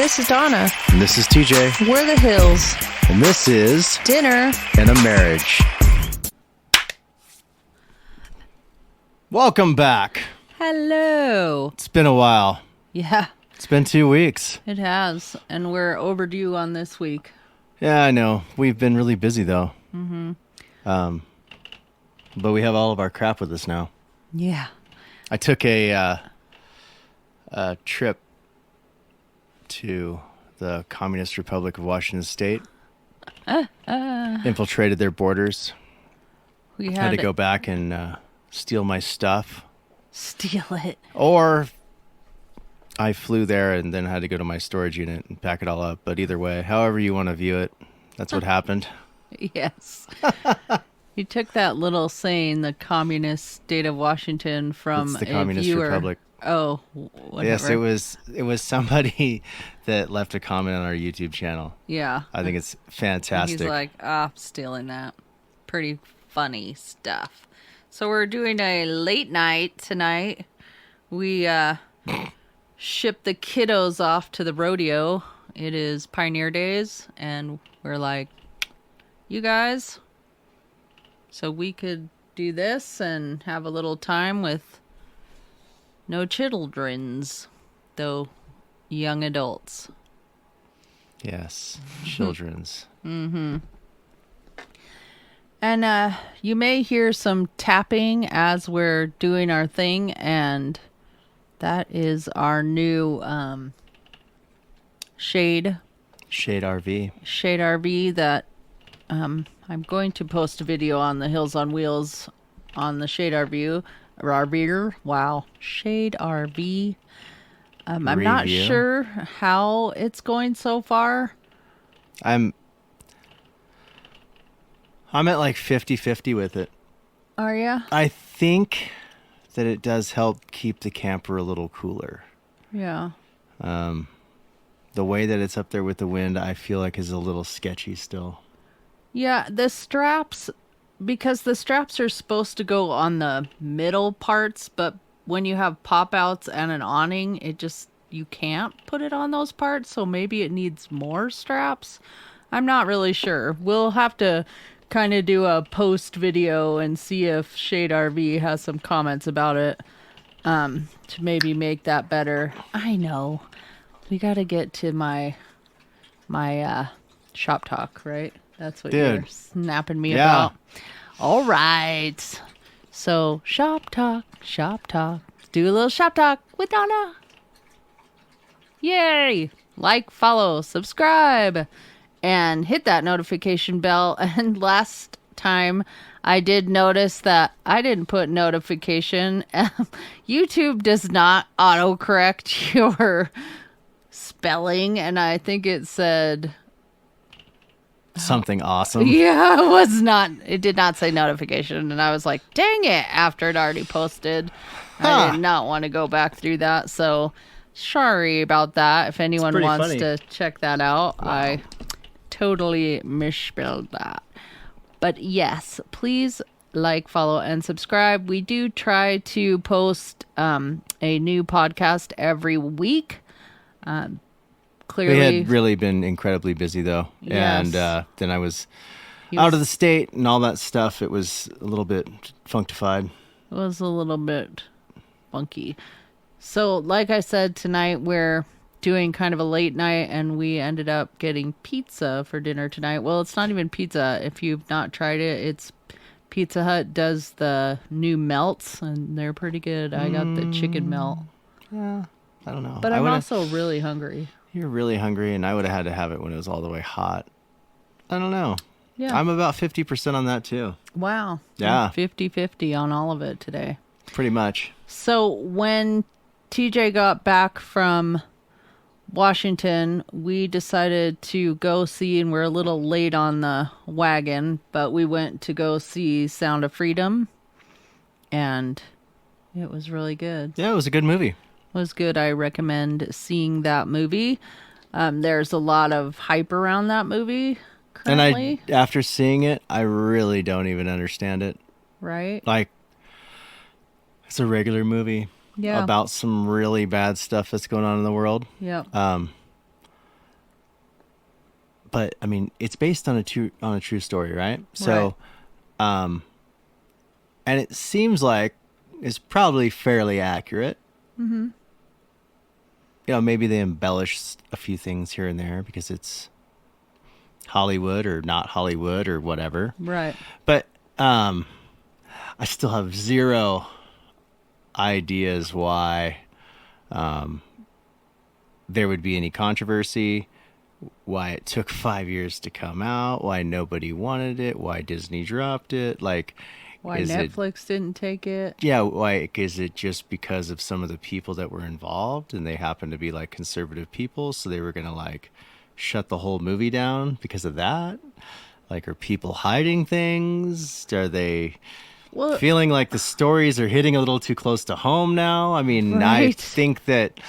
this is Donna. And this is TJ. We're the Hills. And this is Dinner and a Marriage. Welcome back. Hello. It's been a while. Yeah. It's been 2 weeks. It has. And we're overdue on this week. Yeah, I know. We've been really busy, though. Mm-hmm. But we have all of our crap with us now. Yeah. I took a trip to the Communist Republic of Washington State. Infiltrated their borders. We had to go back and steal my stuff. Steal it. Or I flew there and then had to go to my storage unit and pack it all up. But either way, however you want to view it, that's what happened. Yes. You took that little saying, the communist state of Washington, from the Communist Republic. Oh, whatever. Yes, it was somebody that left a comment on our YouTube channel. Yeah. I think it's fantastic. He's like, stealing that. Pretty funny stuff. So we're doing a late night tonight. We shipped the kiddos off to the rodeo. It is Pioneer Days, and we're like, you guys, so we could do this and have a little time with no childrens, though young adults. Yes, children's. Mm-hmm. And you may hear some tapping as we're doing our thing, and that is our new Shade RV that I'm going to post a video on the Hills on Wheels on the Shade RV. Wow, Shade RV. I'm not sure how it's going so far. I'm at like 50-50 with it. Are ya? I think that it does help keep the camper a little cooler. Yeah. The way that it's up there with the wind, I feel like is a little sketchy still. Yeah, the straps, because the straps are supposed to go on the middle parts, but when you have pop-outs and an awning, you can't put it on those parts, so maybe it needs more straps. I'm not really sure. We'll have to kind of do a post video and see if Shade RV has some comments about it, to maybe make that better. I know. We got to get to my shop talk, right? That's what you're snapping me about. All right. So, shop talk. Do a little shop talk with Donna. Yay! Like, follow, subscribe, and hit that notification bell. And last time I did notice that I didn't put notification. YouTube does not autocorrect your spelling, and I think it said something awesome. Yeah, it did not say notification, and I was like, dang it, after it already posted. I did not want to go back through that, so sorry about that. If anyone wants to check that out, wow. I totally misspelled that. But yes, please like, follow, and subscribe. We do try to post a new podcast every week. Clearly, we had really been incredibly busy, though. Yes. And then I was out of the state and all that stuff. It was a little bit functified. It was a little bit funky. So, like I said, tonight we're doing kind of a late night, and we ended up getting pizza for dinner tonight. Well, it's not even pizza. If you've not tried it, it's Pizza Hut does the new melts, and they're pretty good. I got the chicken melt. Yeah, I don't know. But I'm also really hungry. You're really hungry, and I would have had to have it when it was all the way hot. I don't know. Yeah. I'm about 50% on that, too. Wow. Yeah. 50-50 on all of it today. Pretty much. So when TJ got back from Washington, we decided to go see, and we're a little late on the wagon, but we went to go see Sound of Freedom, and it was really good. Yeah, it was a good movie. Was good. I recommend seeing that movie. There's a lot of hype around that movie currently. And after seeing it, I really don't even understand it. Right? Like, it's a regular movie about some really bad stuff that's going on in the world. Yeah. but I mean, it's based on a true story, right? So, and it seems like it's probably fairly accurate. Mm-hmm. You know, maybe they embellish a few things here and there because it's Hollywood or not Hollywood or whatever. Right. But I still have zero ideas why there would be any controversy, why it took 5 years to come out, why nobody wanted it, why Disney dropped it. Like, why Netflix didn't take it? Yeah, why is it just because of some of the people that were involved and they happened to be like conservative people, so they were gonna like shut the whole movie down because of that? Like, are people hiding things? Are they feeling like the stories are hitting a little too close to home now? I mean, right. I think that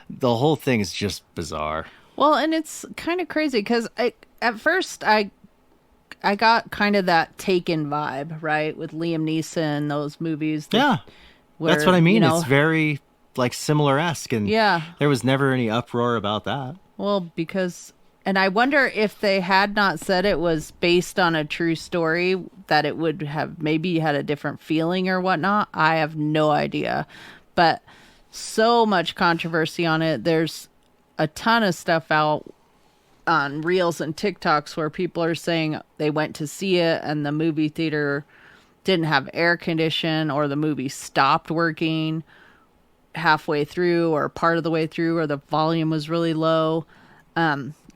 the whole thing is just bizarre. Well, and it's kind of crazy because at first I got kind of that Taken vibe, right, with Liam Neeson, those movies. Yeah, that's what I mean. It's very like similar-esque, and there was never any uproar about that. Well, because, and I wonder if they had not said it was based on a true story, that it would have maybe had a different feeling or whatnot. I have no idea, but so much controversy on it. There's a ton of stuff out on Reels and TikToks where people are saying they went to see it and the movie theater didn't have air condition, or the movie stopped working halfway through or part of the way through, or the volume was really low.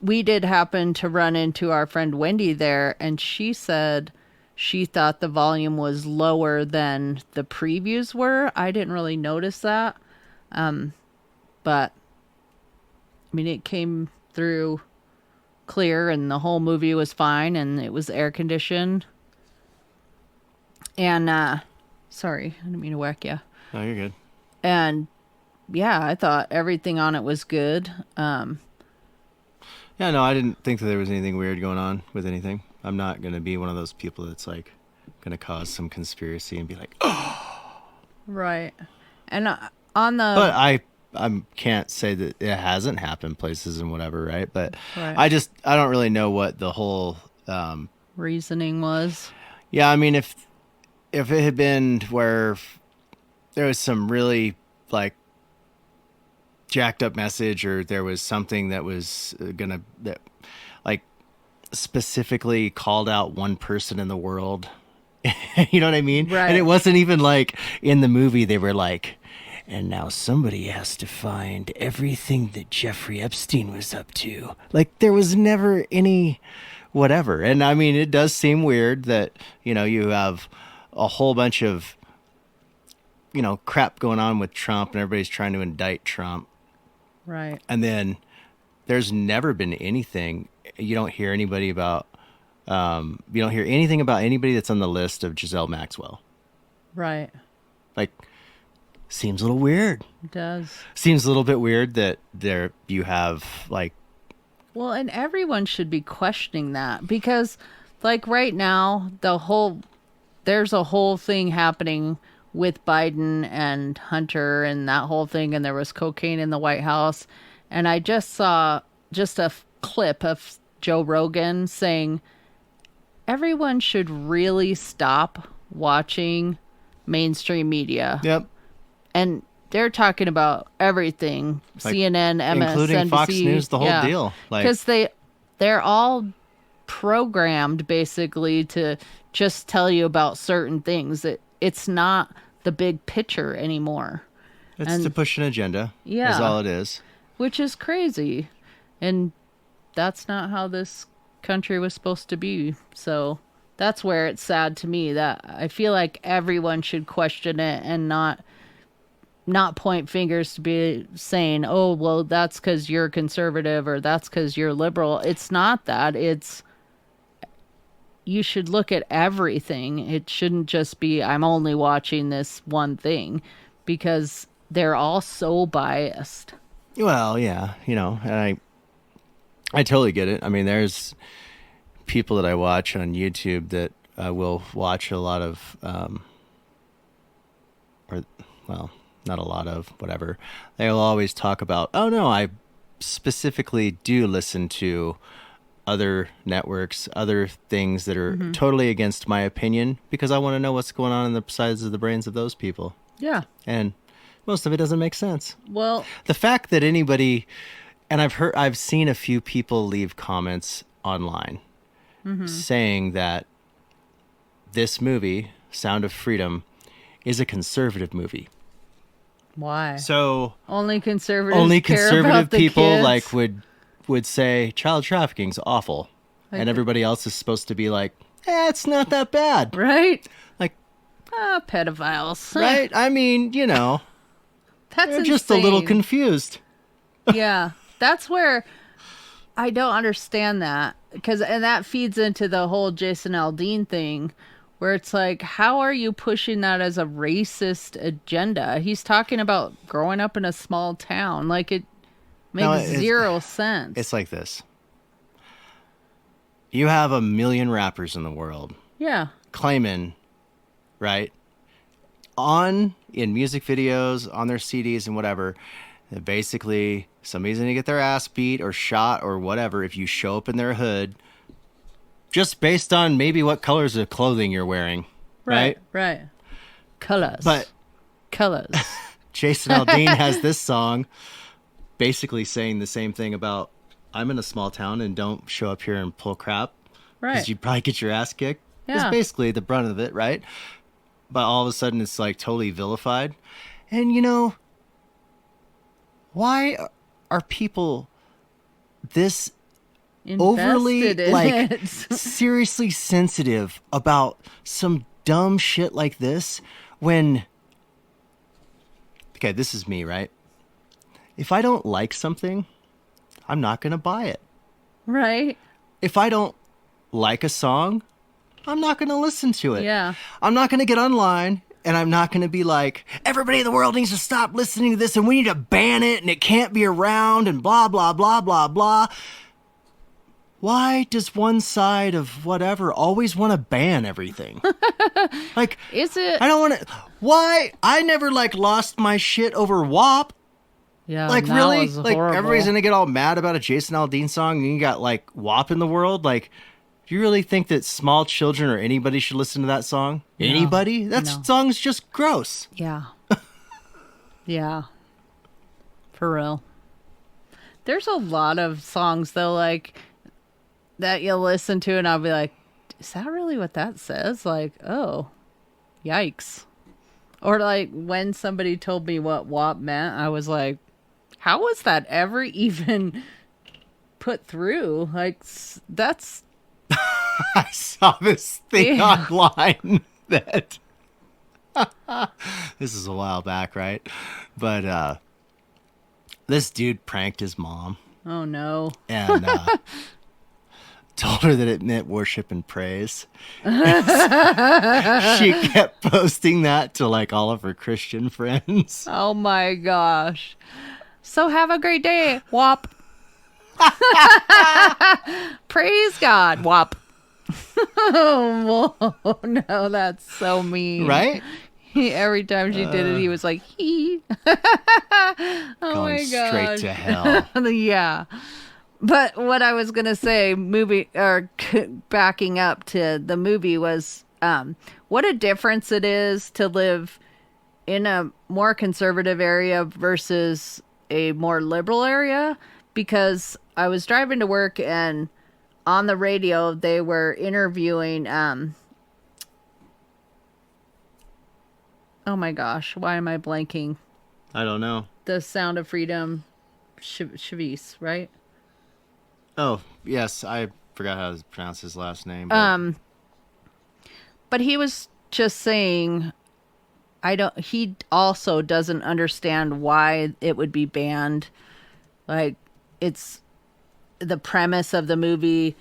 We did happen to run into our friend Wendy there, and she said she thought the volume was lower than the previews were. I didn't really notice that. But I mean, it came through clear and the whole movie was fine and it was air conditioned. And sorry, I didn't mean to whack you. No, you're good. And yeah, I thought everything on it was good. Yeah, no, I didn't think that there was anything weird going on with anything. I'm not going to be one of those people that's like going to cause some conspiracy and be like, oh. Right. And on the... But I can't say that it hasn't happened places and whatever, right? But I don't really know what the whole... reasoning was. Yeah, I mean, if it had been where there was some really like jacked up message, or there was something that was that like specifically called out one person in the world, you know what I mean? Right. And it wasn't even like in the movie they were like, and now somebody has to find everything that Jeffrey Epstein was up to. Like, there was never any whatever. And I mean, it does seem weird that, you know, you have a whole bunch of, you know, crap going on with Trump and everybody's trying to indict Trump. Right. And then there's never been anything. You don't hear anybody about, you don't hear anything about anybody that's on the list of Giselle Maxwell. Right. Like, seems a little weird. It does. Seems a little bit weird that there you have like... Well, and everyone should be questioning that, because like right now, there's a whole thing happening with Biden and Hunter and that whole thing, and there was cocaine in the White House. And I just saw a clip of Joe Rogan saying everyone should really stop watching mainstream media. Yep. And they're talking about everything, like CNN, MSNBC, including Fox News, the whole deal. Because they're all programmed basically to just tell you about certain things. It's not the big picture anymore. It's to push an agenda. Yeah, is all it is. Which is crazy, and that's not how this country was supposed to be. So that's where it's sad to me that I feel like everyone should question it and not point fingers to be saying, oh, well, that's because you're conservative or that's because you're liberal. It's not that. It's, you should look at everything. It shouldn't just be, I'm only watching this one thing, because they're all so biased. Well, yeah, you know, and I totally get it. I mean, there's people that I watch on YouTube that will watch a lot of, not a lot of, whatever. They'll always talk about, oh no, I specifically do listen to other networks, other things that are totally against my opinion because I want to know what's going on in the sides of the brains of those people. Yeah. And most of it doesn't make sense. Well, The fact that anybody, and I've seen a few people leave comments online saying that this movie, Sound of Freedom, is a conservative movie. why? So Only conservative about the people kids? like would say child trafficking's awful, and everybody else is supposed to be like, it's not that bad, Right? like, Pedophiles. right? I mean, you know, That's they're just a little insane. confused. Yeah. That's where I don't understand that. And that feeds into the whole Jason Aldean thing where it's like, how are you pushing that as a racist agenda? He's talking about growing up in a small town. Like, it makes zero sense. It's like this. You have 1 million rappers in the world Yeah. claiming, right, in music videos, on their CDs and whatever, that basically somebody's going to get their ass beat or shot or whatever if you show up in their hood just based on maybe what colors of clothing you're wearing, right? Right. Colors. But Colors. Jason Aldean has this song basically saying the same thing about I'm in a small town and don't show up here and pull crap because Right. you'd probably get your ass kicked. Yeah. It's basically the brunt of it, right? But all of a sudden it's like totally vilified. And you know, why are people this overly Invested in like it. seriously sensitive about some dumb shit like this when okay, this is me, right? If I don't like something, I'm not going to buy it. Right? If I don't like a song, I'm not going to listen to it. Yeah. I'm not going to get online and I'm not going to be like, everybody in the world needs to stop listening to this and we need to ban it and it can't be around and blah, blah, blah, blah, blah. Why does one side of whatever always want to ban everything? Like, Is it? I don't want to. Why? I never like lost my shit over WAP. Yeah. Like, that really? was Like, horrible. everybody's going to get all mad about a Jason Aldean song and you got like WAP in the world? Like, do you really think that small children or anybody should listen to that song? Anybody? That No. song's just gross. Yeah. Yeah. For real. There's a lot of songs though, like that you'll listen to and I'll be like, is that really what that says? Like, oh, yikes. Or like when somebody told me what WAP meant, I was like, how was that ever even put through? Like, that's I saw this thing Yeah. online that this is a while back, right? But this dude pranked his mom oh no. and told her that it meant worship and praise. She kept posting that to like all of her Christian friends. Oh my gosh. So have a great day, WAP. Praise God, WAP. Oh no, that's so mean. Right? Every time she did it, he was like, he. Oh Going my straight gosh. to hell. Yeah. But what I was going to say, backing up to the movie was what a difference it is to live in a more conservative area versus a more liberal area. Because I was driving to work and on the radio, they were interviewing, oh my gosh, why am I blanking? I don't know. The Sound of Freedom, Chavis, right? Oh, yes. I forgot how to pronounce his last name. But he was just saying, he also doesn't understand why it would be banned. Like, it's the premise of the movie.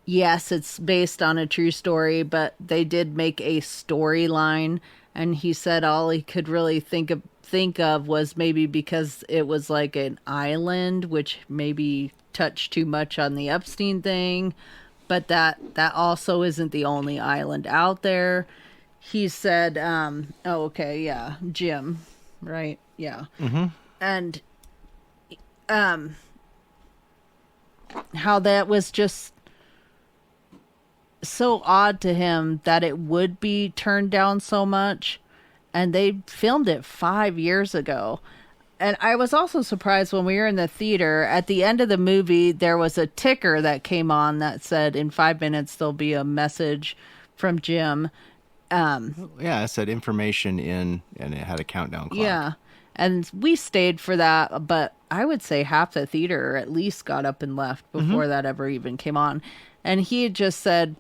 Yes, it's based on a true story, but they did make a storyline. And he said all he could really think of was maybe because it was like an island, which maybe touched too much on the Epstein thing. But that also isn't the only island out there. He said, Jim, right? Yeah. Mm-hmm. And how that was just so odd to him that it would be turned down so much. And they filmed it 5 years ago. And I was also surprised when we were in the theater. At the end of the movie, there was a ticker that came on that said, in 5 minutes, there'll be a message from Jim. Yeah, it said information in, and it had a countdown clock. Yeah. And we stayed for that, but I would say half the theater at least got up and left before that ever even came on. And he had just said,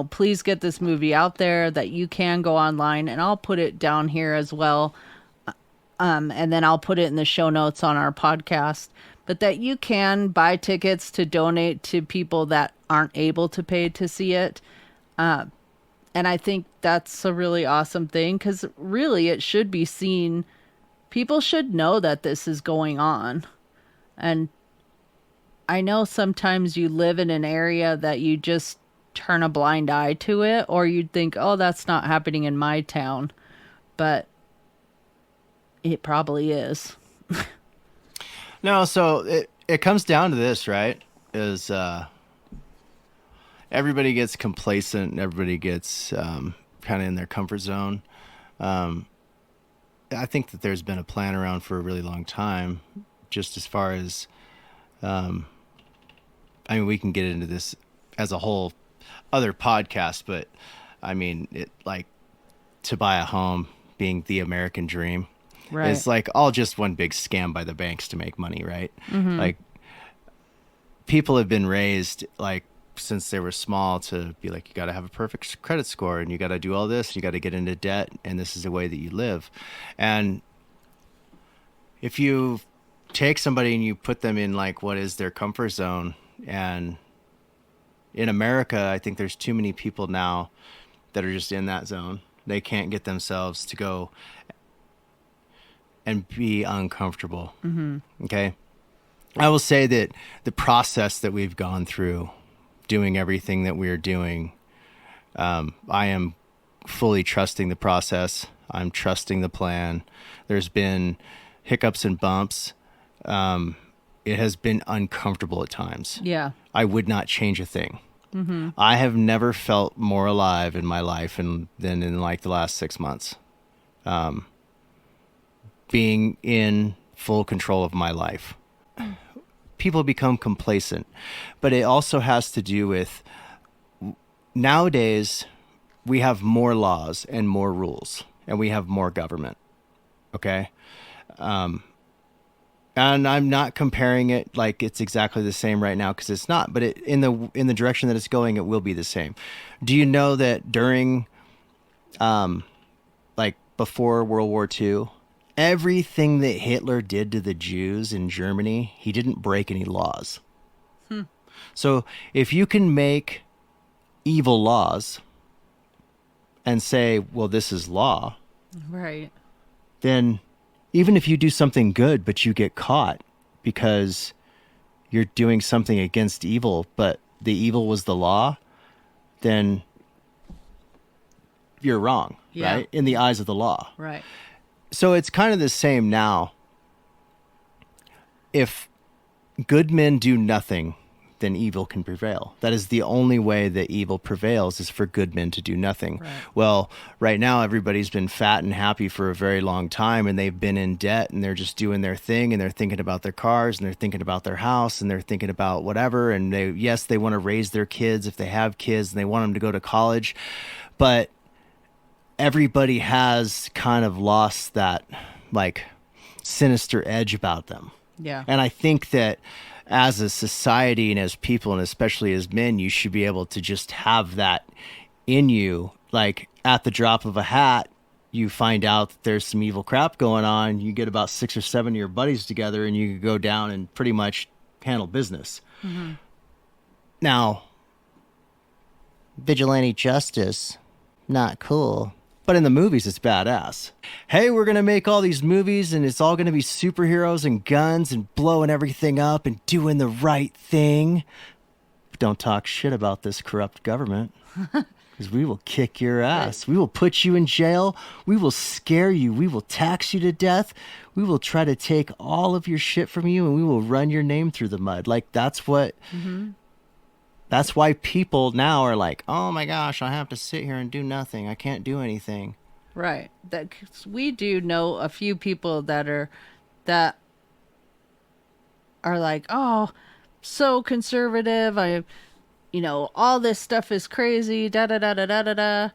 please get this movie out there, that you can go online, and I'll put it down here as well. And then I'll put it in the show notes on our podcast, but that you can buy tickets to donate to people that aren't able to pay to see it. And I think that's a really awesome thing, because really it should be seen. People should know that this is going on. And I know sometimes you live in an area that you just turn a blind eye to it, or you'd think, oh, that's not happening in my town. But it probably is. No, so it comes down to this, right? Is everybody gets complacent, and everybody gets kind of in their comfort zone. I think that there's been a plan around for a really long time, just as far as, we can get into this as a whole other podcast, but to buy a home being the American dream. Right. It's like all just one big scam by the banks to make money, right? Like, people have been raised, like, since they were small to be like, you got to have a perfect credit score, and you got to do all this, you got to get into debt, and this is the way that you live. And if you take somebody and you put them in, like, what is their comfort zone, and in America, I think there's too many people now that are just in that zone. They can't get themselves to go and be uncomfortable. Okay. I will say that the process that we've gone through, doing everything that we are doing, I am fully trusting the process. I'm trusting the plan. There's been hiccups and bumps. It has been uncomfortable at times. Yeah. I would not change a thing. I have never felt more alive in my life than in like the last 6 months. Being in full control of my life. People become complacent, but it also has to do with nowadays we have more laws and more rules, and we have more government. Okay. And I'm not comparing it like it's exactly the same right now, because it's not, but in the direction that it's going, it will be the same. Do you know that during, like before World War II, everything that Hitler did to the Jews in Germany, he didn't break any laws. So if you can make evil laws and say, well, this is law, Right. then even if you do something good, but you get caught because you're doing something against evil, but the evil was the law, then you're wrong, Yeah. right? In the eyes of the law. Right. So it's kind of the same now. If good men do nothing, then evil can prevail. That is the only way that evil prevails, is for good men to do nothing. Right. Well, right now everybody's been fat and happy for a very long time, and they've been in debt, and they're just doing their thing, and they're thinking about their cars, and they're thinking about their house, and they're thinking about whatever, and they want to raise their kids if they have kids, and they want them to go to college. But everybody has kind of lost that, like, sinister edge about them. Yeah. And I think that as a society and as people, and especially as men, you should be able to just have that in you. Like, at the drop of a hat, you find out that there's some evil crap going on. You get about 6 or 7 of your buddies together, and you go down and pretty much handle business. Now, vigilante justice, not cool. But in the movies, it's badass. Hey, we're going to make all these movies, and it's all going to be superheroes and guns and blowing everything up and doing the right thing. But don't talk shit about this corrupt government, because we will kick your ass. We will put you in jail. We will scare you. We will tax you to death. We will try to take all of your shit from you, and we will run your name through the mud. Like, that's what That's why people now are like, oh my gosh, I have to sit here and do nothing. I can't do anything. Right. That 'cause we do know a few people that are like, "Oh, so conservative. All this stuff is crazy, da da da da da da da."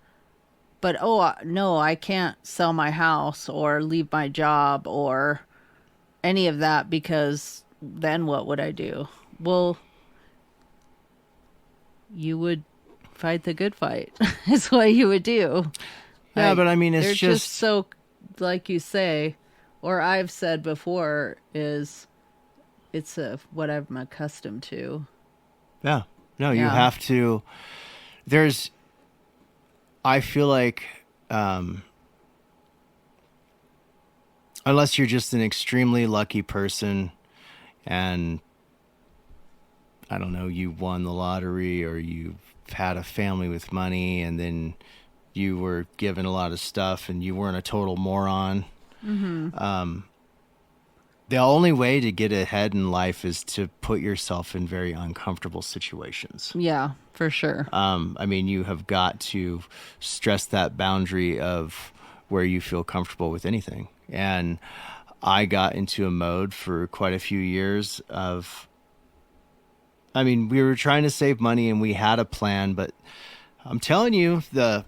But no, I can't sell my house or leave my job or any of that because then what would I do? Well, you would fight the good fight. Is what you would do. Yeah, but I mean, it's They're just just, so, like you say, or I've said before, is it's what I'm accustomed to. yeah. No, you Yeah. have to, there's, I feel like, unless you're just an extremely lucky person and I don't know, you won the lottery or you've had a family with money and then you were given a lot of stuff and you weren't a total moron. Mm-hmm. The only way to get ahead in life is to put yourself in very uncomfortable situations. Yeah, for sure. I mean, you have got to stress that boundary of where you feel comfortable with anything. And I got into a mode for quite a few years of, I mean, we were trying to save money and we had a plan, but I'm telling you, you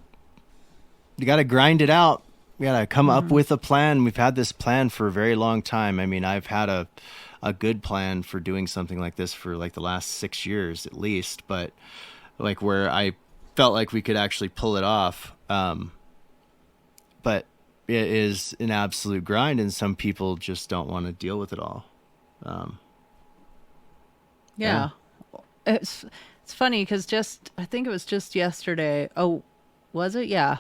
got to grind it out. We got to come up Mm-hmm. with a plan. We've had this plan for a very long time. I mean, I've had a good plan for doing something like this for like the last 6 years at least, but like where I felt like we could actually pull it off. But it is an absolute grind, and some people just don't want to deal with it all. Um, yeah. Yeah. It's funny because I think it was just yesterday. Oh, was it? Yeah.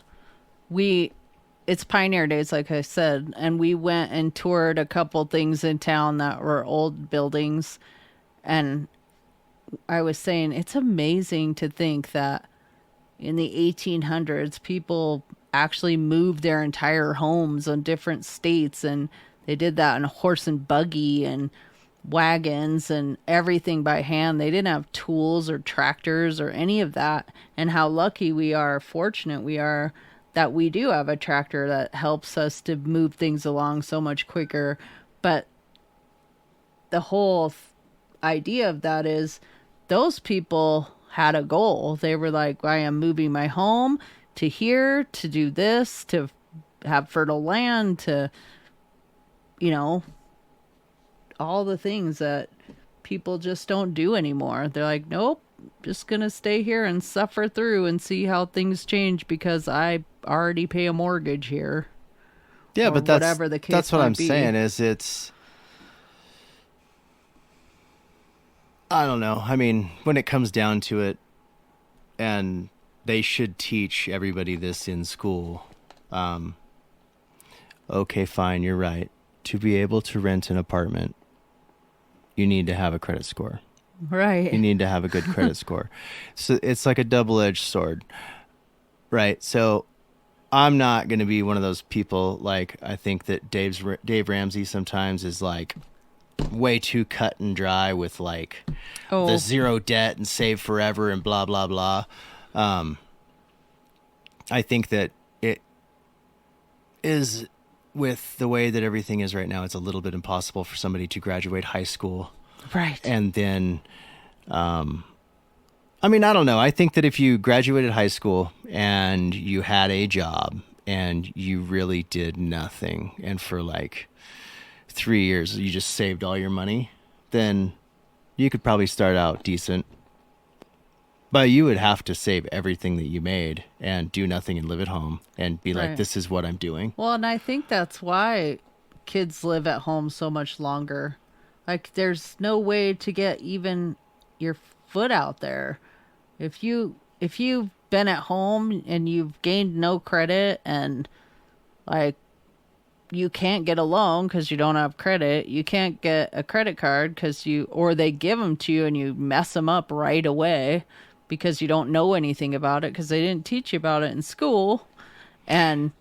We it's Pioneer Days, like I said, and we went and toured a couple things in town that were old buildings. And I was saying it's amazing to think that in the 1800s, people actually moved their entire homes on different states, and they did that in a horse and buggy and wagons and everything by hand. They didn't have tools or tractors or any of that. And how lucky we are, fortunate we are that we do have a tractor that helps us to move things along so much quicker. But the whole idea of that is those people had a goal. They were like, I am moving my home to here to do this, to have fertile land, to, you know, all the things that people just don't do anymore. They're like, nope, just gonna stay here and suffer through and see how things change because I already pay a mortgage here. Yeah, Or but whatever the case that's what might I'm be. saying is I don't know. I mean, when it comes down to it, and they should teach everybody this in school. Okay, fine, you're right. To be able to rent an apartment, you need to have a credit score. Right. You need to have a good credit score. So it's like a double-edged sword, right? So I'm not going to be one of those people like I think that Dave Ramsey sometimes is like way too cut and dry with like Oh, the zero debt and save forever and blah blah blah. I think that it is with the way that everything is right now. It's a little bit impossible for somebody to graduate high school right. and then I mean, I don't know. I think that if you graduated high school and you had a job and you really did nothing and for like 3 years you just saved all your money, then you could probably start out decent. But you would have to save everything that you made and do nothing and live at home and be like, Right. this is what I'm doing. Well, and I think that's why kids live at home so much longer. Like, there's no way to get even your foot out there. If you've been at home and you've gained no credit and like you can't get a loan because you don't have credit, you can't get a credit card or they give them to you and you mess them up right away because you don't know anything about it because they didn't teach you about it in school. And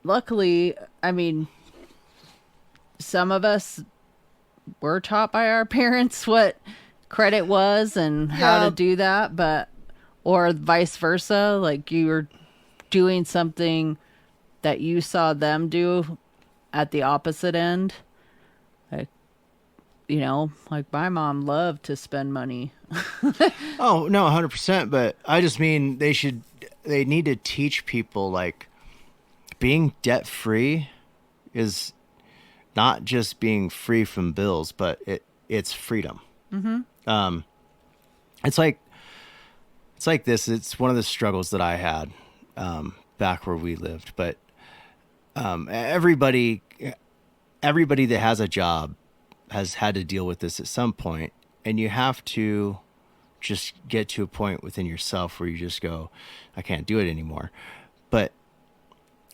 luckily, I mean, some of us were taught by our parents what credit was and how Yeah. to do that, but or vice versa, like you were doing something that you saw them do at the opposite end. Like, like my mom loved to spend money. Oh, no, 100%. But I just mean they need to teach people like being debt free is not just being free from bills, but it's freedom. Um, it's like, it's like this. It's one of the struggles that I had back where we lived. But everybody that has a job has had to deal with this at some point, and you have to just get to a point within yourself where you just go, I can't do it anymore. But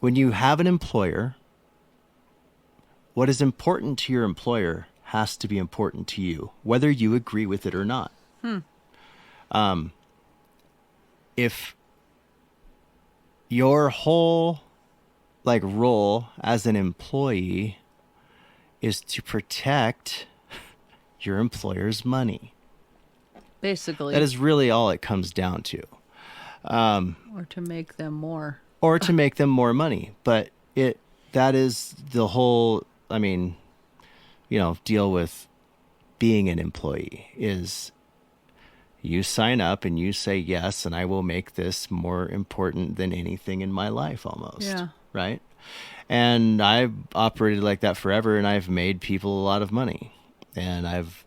when you have an employer, what is important to your employer has to be important to you, whether you agree with it or not. If your whole like role as an employee is to protect your employer's money, Basically. that is really all it comes down to. Or to make them more. Or to make them more money. But that is the whole, I mean, deal with being an employee is you sign up and you say yes, and I will make this more important than anything in my life almost. Yeah. Right? And I've operated like that forever, and I've made people a lot of money. And I've,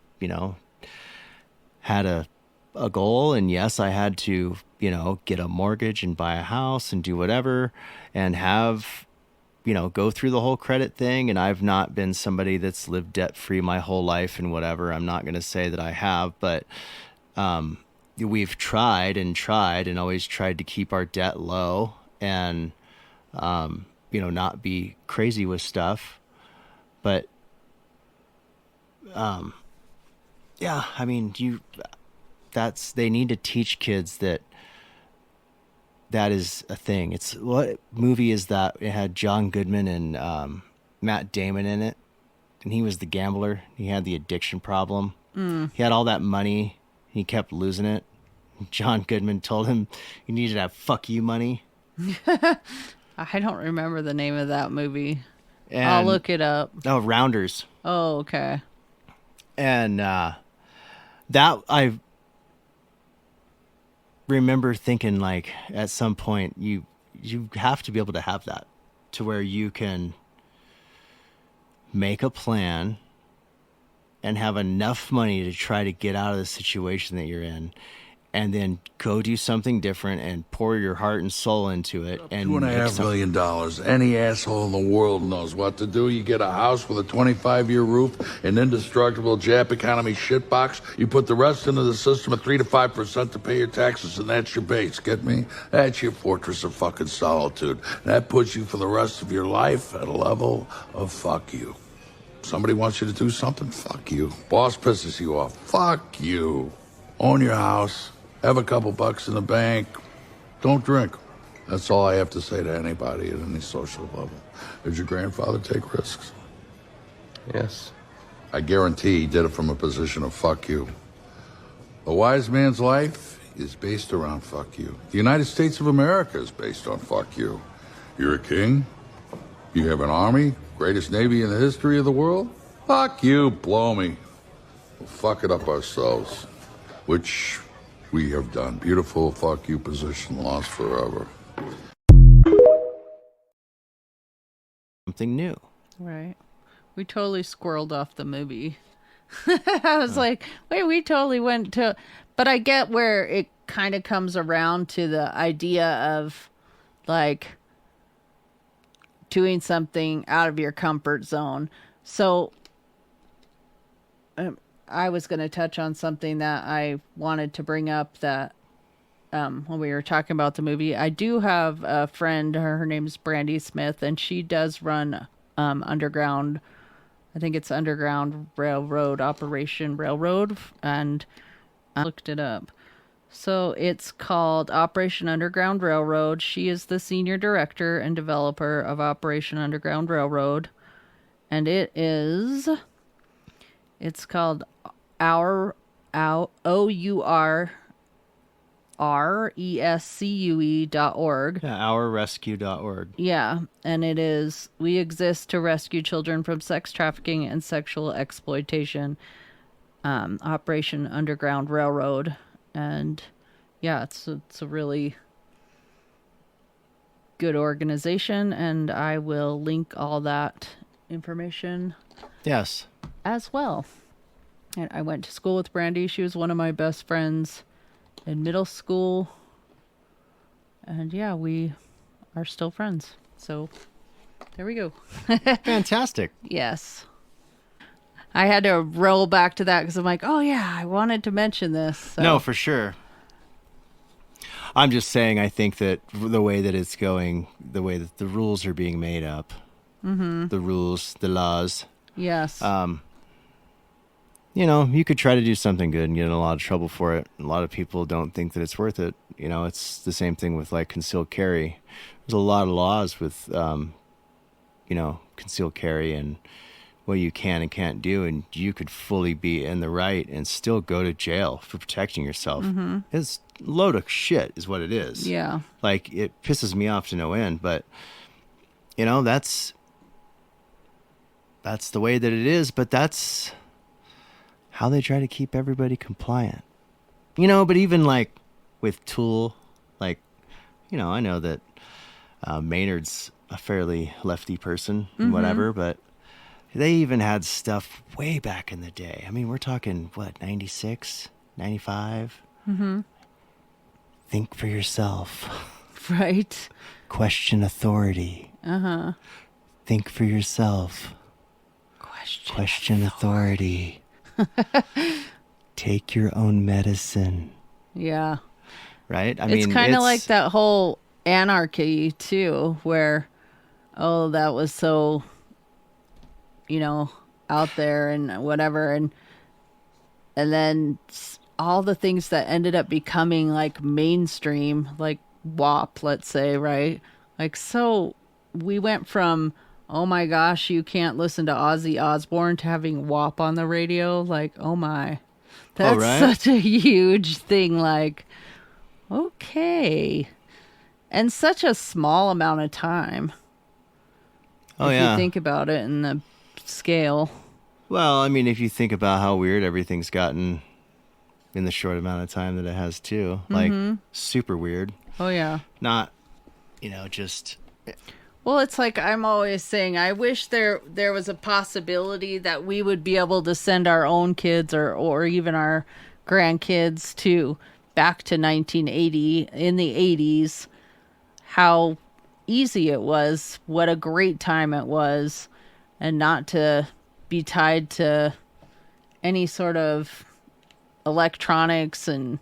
had a goal, and yes, I had to, get a mortgage and buy a house and do whatever and have, go through the whole credit thing. And I've not been somebody that's lived debt free my whole life and whatever. I'm not going to say that I have, but we've tried and always tried to keep our debt low and, not be crazy with stuff. But, yeah, I mean, they need to teach kids that is a thing. It's what movie is that? It had John Goodman and Matt Damon in it. And he was the gambler. He had the addiction problem. He had all that money. He kept losing it. John Goodman told him you needed to have fuck you money. I don't remember the name of that movie. And, I'll look it up. Oh, Rounders. Oh, okay. And that I remember thinking, like, at some point you have to be able to have that to where you can make a plan and have enough money to try to get out of the situation that you're in, and then go do something different and pour your heart and soul into it. And $2.5 million. Any asshole in the world knows what to do. You get a house with a 25-year roof, an indestructible Jap economy shitbox. You put the rest into the system at 3 to 5% to pay your taxes, and that's your base. Get me? That's your fortress of fucking solitude. That puts you for the rest of your life at a level of fuck you. Somebody wants you to do something? Fuck you. Boss pisses you off? Fuck you. Own your house. Have a couple bucks in the bank. Don't drink. That's all I have to say to anybody at any social level. Did your grandfather take risks? Yes. I guarantee he did it from a position of fuck you. A wise man's life is based around fuck you. The United States of America is based on fuck you. You're a king. You have an army, greatest navy in the history of the world. Fuck you, blow me. We'll fuck it up ourselves, which we have done. Beautiful fuck you position lost forever. something new. Right. We totally squirreled off the movie. I was like, wait, we totally went to... But I get where it kind of comes around to the idea of, like, doing something out of your comfort zone. So I was going to touch on something that I wanted to bring up that when we were talking about the movie. I do have a friend, her name's Brandy Smith, and she does run underground, I think it's Underground Railroad, Operation Railroad, and I looked it up. So it's called Operation Underground Railroad. She is the senior director and developer of Operation Underground Railroad. And it's called OURRESCUE.org. Yeah, ourrescue.org. Yeah, and it is, we exist to rescue children from sex trafficking and sexual exploitation. Operation Underground Railroad. And yeah, it's a really good organization, and I will link all that information Yes. as well. And I went to school with Brandy. She was one of my best friends in middle school. And yeah, we are still friends. So there we go. Fantastic. Yes. I had to roll back to that because I'm like, oh yeah, I wanted to mention this. So. No, for sure. I'm just saying, I think that the way that it's going, the way that the rules are being made up, the rules, the laws, Yes. you could try to do something good and get in a lot of trouble for it. A lot of people don't think that it's worth it. It's the same thing with like concealed carry. There's a lot of laws with, concealed carry and what you can and can't do, and you could fully be in the right and still go to jail for protecting yourself. It's a load of shit is what it is. Yeah. Like, it pisses me off to no end, but that's the way that it is, but that's how they try to keep everybody compliant. But even like with Tool, like, I know that Maynard's a fairly lefty person and whatever, but they even had stuff way back in the day. I mean, we're talking, 96, 95? Think for yourself. Right. Question authority. Think for yourself. Question authority. Take your own medicine. Yeah. Right? It's kind of like that whole anarchy, too, where, that was so, out there and whatever. And then all the things that ended up becoming like mainstream, like WAP, let's say, right? Like, so we went from, oh my gosh, you can't listen to Ozzy Osbourne to having WAP on the radio. Like, oh my, that's right? such a huge thing. Like, okay. And such a small amount of time. Oh, if yeah. you think about it in the scale. Well, I mean, if you think about how weird everything's gotten in the short amount of time that it has, too. Like, super weird. Oh, yeah. Not, just... Well, it's like I'm always saying, I wish there was a possibility that we would be able to send our own kids or even our grandkids to back to 1980, in the 80s, how easy it was, what a great time it was, and not to be tied to any sort of electronics and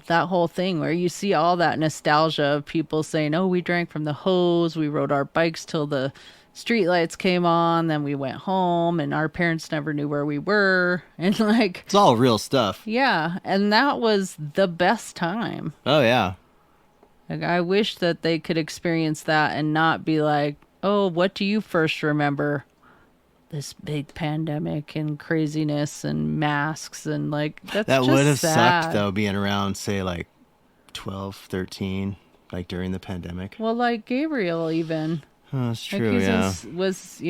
that whole thing where you see all that nostalgia of people saying, oh, we drank from the hose, we rode our bikes till the streetlights came on, then we went home and our parents never knew where we were. And like, it's all real stuff. Yeah. And that was the best time. Oh, yeah. Like, I wish that they could experience that and not be like, oh, what do you first remember? This big pandemic and craziness and masks and like, that's that just would have sad. sucked though, being around, say, like 12, 13, like during the pandemic. Well, like Gabriel even. Oh, that's Like true, yeah. was,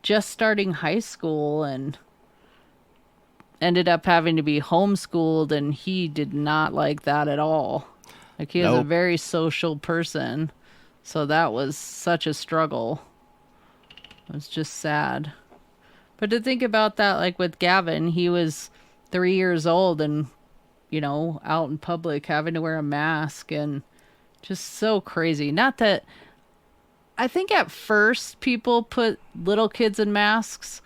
just starting high school and ended up having to be homeschooled, and he did not like that at all. Like, he was a very social person, so that was such a struggle. It was just sad. But to think about that, like with Gavin, he was 3 years old and, out in public having to wear a mask, and just so crazy. Not that, I think at first people put little kids in masks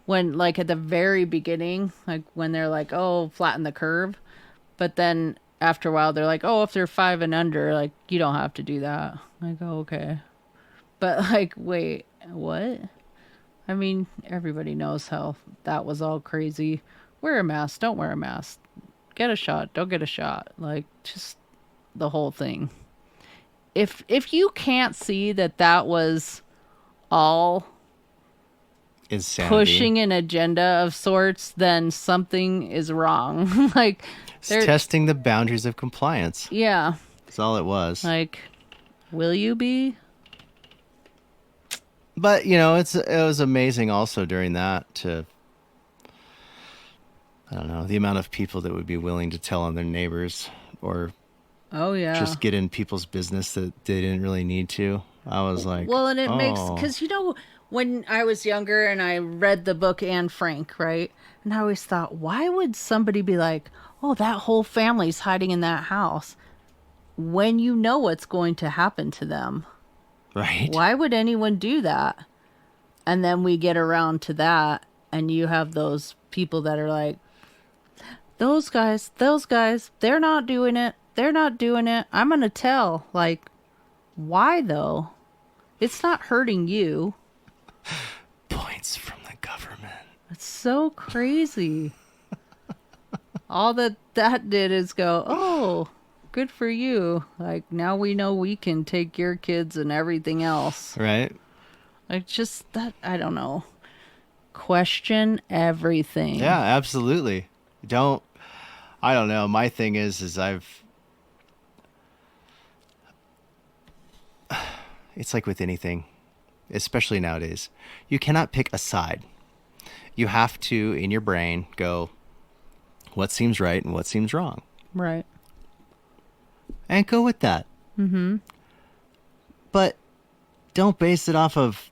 when, like, at the very beginning, like when they're like, oh, flatten the curve. But then after a while, they're like, oh, if they're 5 and under, like, you don't have to do that. Like, oh, okay. But like, wait, what? I mean, everybody knows how that was all crazy. Wear a mask, don't wear a mask. Get a shot, don't get a shot. Like, just the whole thing. If you can't see that was all insanity. pushing an agenda of sorts, then something is wrong. Like, It's they're testing the boundaries of compliance. yeah, That's all it was. like, will you be? But it was amazing also during that to, I don't know, the amount of people that would be willing to tell on their neighbors or Oh yeah. just get in people's business that they didn't really need to. I was like, Well, and it makes, oh, because when I was younger and I read the book Anne Frank, right? And I always thought, why would somebody be like, oh, that whole family's hiding in that house, when you know what's going to happen to them? right. Why would anyone do that? And then we get around to that, and you have those people that are like, those guys, they're not doing it. They're not doing it. I'm going to tell. Like, why though? It's not hurting you. Points from the government. It's so crazy. All that did is go, oh, good for you. Like, now we know we can take your kids and everything else. Right. Like, just that, I don't know. Question everything. Yeah, absolutely. I don't know. My thing is it's like with anything, especially nowadays, you cannot pick a side. You have to, in your brain, go, what seems right and what seems wrong. Right. And go with that. Mm-hmm. But don't base it off of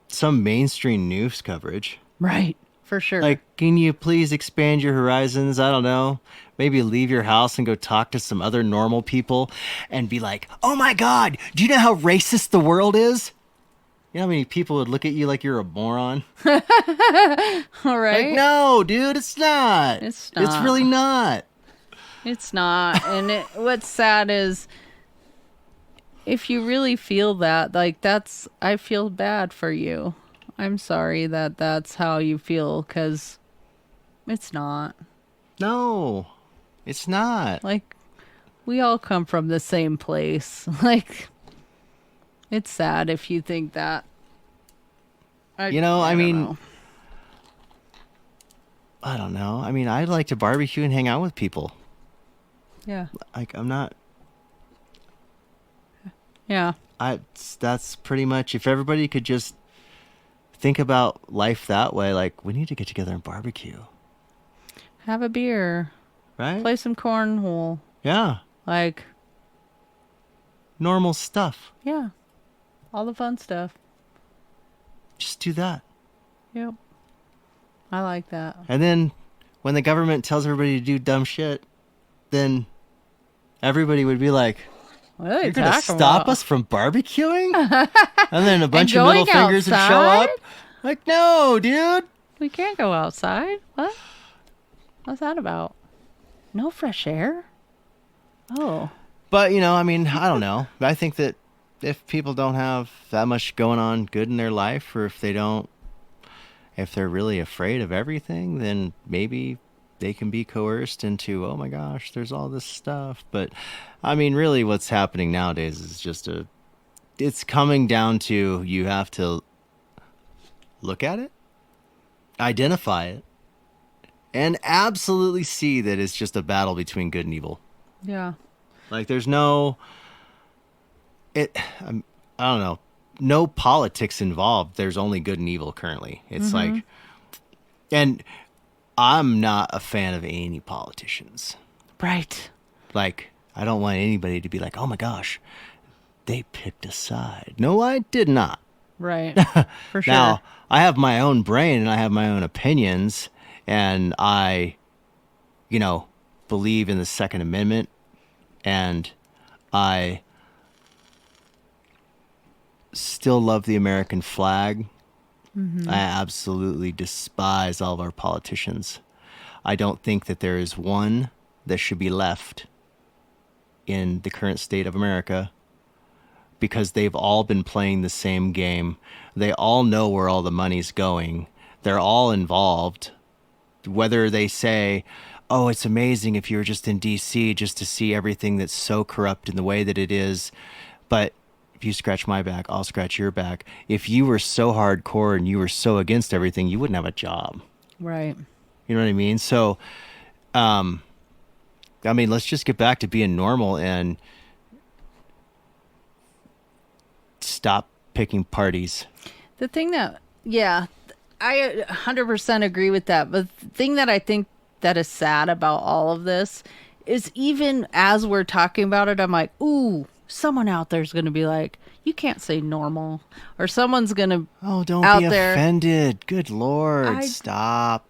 some mainstream news coverage. Right. For sure. Like, can you please expand your horizons? I don't know. Maybe leave your house and go talk to some other normal people and be like, oh my God, do you know how racist the world is? You know how many people would look at you like you're a moron? all right. Like, no, dude, it's not. It's It's not. really not. It's not. And what's sad is, if you really feel that, like, I feel bad for you. I'm sorry that that's how you feel, because it's not. No, it's not. Like, we all come from the same place. Like, it's sad if you think that. I don't mean, know. I don't know. I mean, I'd like to barbecue and hang out with people. Yeah. Like, I'm not. Yeah. That's pretty much, if everybody could just think about life that way, like, we need to get together and barbecue. Have a beer. Right? Play some cornhole. Yeah. Like, Normal stuff. yeah. All the fun stuff. Just do that. Yep. I like that. And then when the government tells everybody to do dumb shit, then everybody would be like, What are you're they going to talking stop about? us from barbecuing? And then a bunch of going middle fingers would show outside? up. Like, no, dude. We can't go outside. What? What's that about? No fresh air? Oh. But, I mean, I don't know. I think that if people don't have that much going on good in their life, or if they're really afraid of everything, then maybe they can be coerced into, oh my gosh, there's all this stuff. But, I mean, really what's happening nowadays is just it's coming down to, you have to look at it, identify it, and absolutely see that it's just a battle between good and evil. Yeah. Like, there's I don't know, no politics involved. There's only good and evil currently. It's like, and I'm not a fan of any politicians. Right. Like, I don't want anybody to be like, oh my gosh, they picked a side. No, I did not. Right. For sure. Now, I have my own brain and I have my own opinions, and I, believe in the Second Amendment, and I still love the American flag. I absolutely despise all of our politicians. I don't think that there is one that should be left in the current state of America, because they've all been playing the same game. They all know where all the money's going. They're all involved. Whether they say, oh, it's amazing if you were just in D.C. just to see everything that's so corrupt in the way that it is. But if you scratch my back, I'll scratch your back. If you were so hardcore and you were so against everything, you wouldn't have a job. Right. You know what I mean? So, I mean, let's just get back to being normal and stop picking parties. The thing that, yeah, I 100% agree with that. But the thing that I think that is sad about all of this is even as we're talking about it, I'm like, ooh, someone out there's going to be like, you can't say normal. Or someone's going to, Oh, don't out be there, offended. Good Lord. Stop.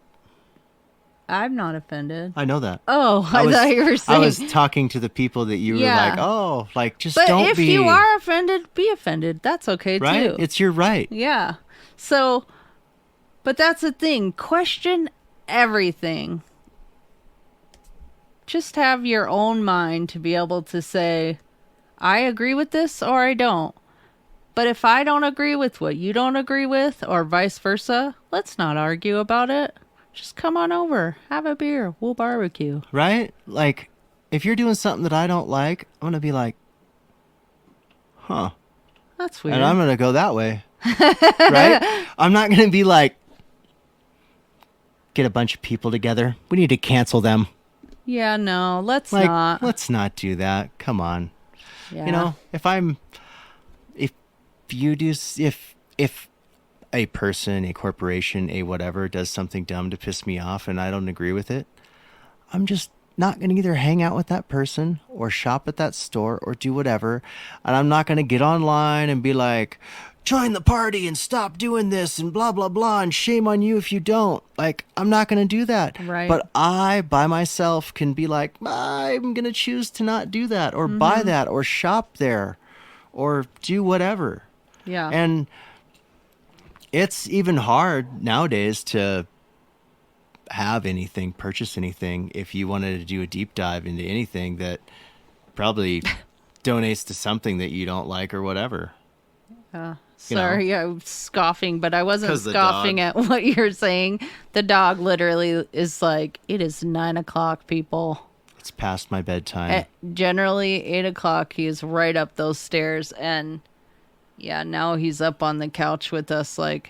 I'm not offended. I know that. Oh, I thought you were saying. I was talking to the people that you were like, oh, like, just but don't if be. you are offended, be offended. That's okay right? too. It's your right. Yeah. So, but that's the thing. Question everything. Just have your own mind to be able to say, I agree with this or I don't. But if I don't agree with what you don't agree with, or vice versa, let's not argue about it. Just come on over, have a beer, we'll barbecue. Right? Like, if you're doing something that I don't like, I'm going to be like, huh. That's weird. And I'm going to go that way. Right? I'm not going to be like, get a bunch of people together. We need to cancel them. Yeah, no, let's Like, not. let's not do that. Come on. Yeah. You know, if a person, a corporation, a whatever does something dumb to piss me off and I don't agree with it, I'm just not going to either hang out with that person or shop at that store or do whatever. And I'm not going to get online and be like, join the party and stop doing this and blah, blah, blah. And shame on you if you don't. Like, I'm not going to do that. Right. But I, by myself, can be like, I'm going to choose to not do that or buy that or shop there or do whatever. Yeah. And it's even hard nowadays to purchase anything if you wanted to do a deep dive into anything that probably donates to something that you don't like or whatever. Sorry, I was scoffing, but I wasn't 'Cause the scoffing at what you're saying. The dog literally is like, it is 9 o'clock, people. It's past my bedtime. Generally, 8 o'clock, he is right up those stairs. And yeah, now he's up on the couch with us like,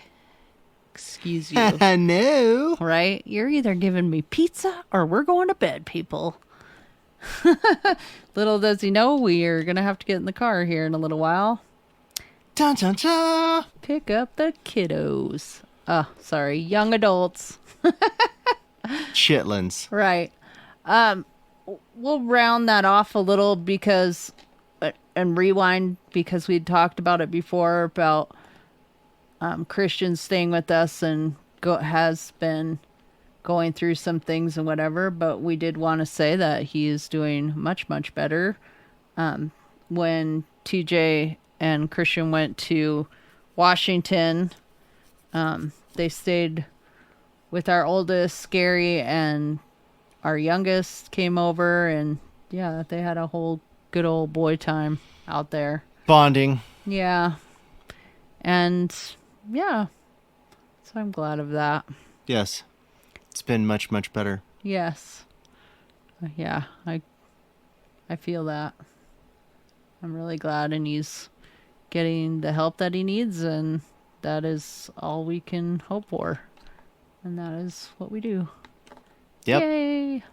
excuse you. No. Right? You're either giving me pizza or we're going to bed, people. Little does he know, we are going to have to get in the car here in a little while. Dun, dun, dun. Pick up the kiddos. Sorry, young adults. Chitlins. Right. We'll round that off a little because, and rewind because we'd talked about it before about Christian staying with us and has been going through some things and whatever, but we did want to say that he is doing much, much better. When TJ and Christian went to Washington, they stayed with our oldest, Scary, and our youngest came over, and yeah, they had a whole good old boy time out there. Bonding. Yeah. And yeah, so I'm glad of that. Yes. It's been much, much better. Yes. Yeah, I feel that. I'm really glad, and he's getting the help that he needs, and that is all we can hope for. And that is what we do. Yep. Yay!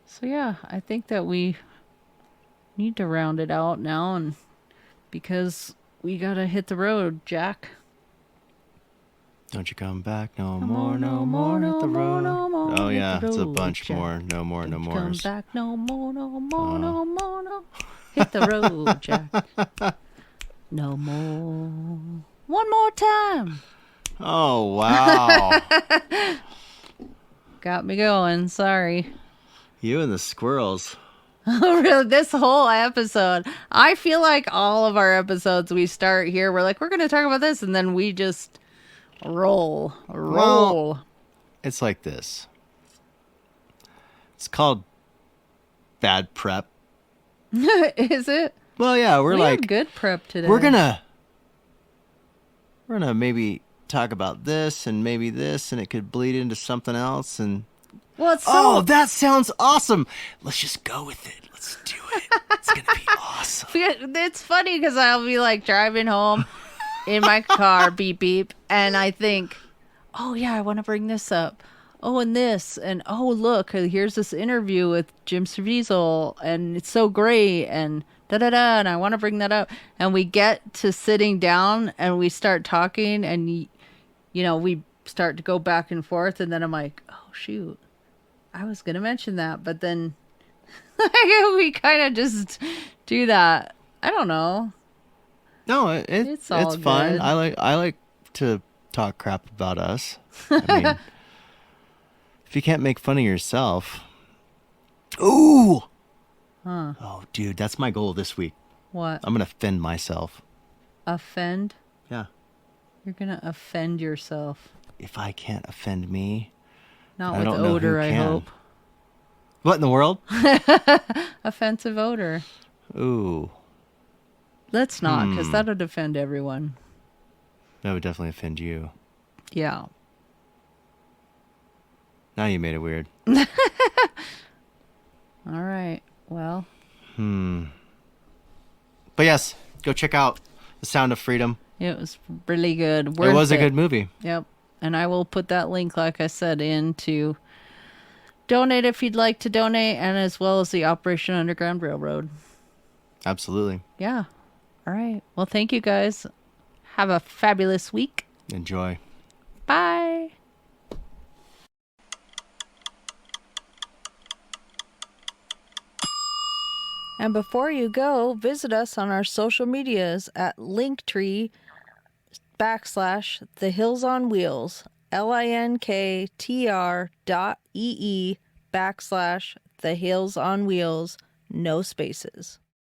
So yeah, I think that we need to round it out now, and because we gotta hit the road, Jack. Don't you come back no more, no more, hit the road. Oh yeah, it's a bunch more. No more, no more. Come back no more, no more, no more, no. Hit the road, Jack. No more. One more time. Oh wow. Got me going. Sorry. You and the squirrels. Really, this whole episode, I feel like all of our episodes we start here, we're like, we're going to talk about this, and then we just roll. Well, it's like this. It's called bad prep. Is it? Well, yeah, we have good prep today. We're gonna maybe talk about this and maybe this, and it could bleed into something else. And well, it's that sounds awesome. Let's just go with it. Let's do it. It's going to be awesome. It's funny because I'll be like driving home in my car, beep, beep, and I think, oh, yeah, I want to bring this up. Oh, and this. And oh, look, here's this interview with Jim Caviezel, and it's so great, and da-da-da, and I want to bring that up. And we get to sitting down, and we start talking, and, we start to go back and forth, and then I'm like, oh, shoot, I was going to mention that, but then we kind of just do that. I don't know. No, It's all fine. good. I like to talk crap about us. I mean, if you can't make fun of yourself. Ooh. Huh. Oh, dude, that's my goal this week. What? I'm going to offend myself. Offend? Yeah. You're going to offend yourself. If I can't offend me, Not I with don't know odor, who I can. hope. What in the world? Offensive odor. Ooh. Let's not, because that would offend everyone. That would definitely offend you. Yeah. Now you made it weird. All right. Well. But yes, go check out The Sound of Freedom. It was really good. It was a good movie. Yep. And I will put that link, like I said, in to donate if you'd like to donate, and as well as the Operation Underground Railroad. Absolutely. Yeah. All right. Well, thank you guys. Have a fabulous week. Enjoy. Bye. And before you go, visit us on our social medias at Linktree/The Hills on Wheels, linktr.ee/The Hills on Wheels, no spaces.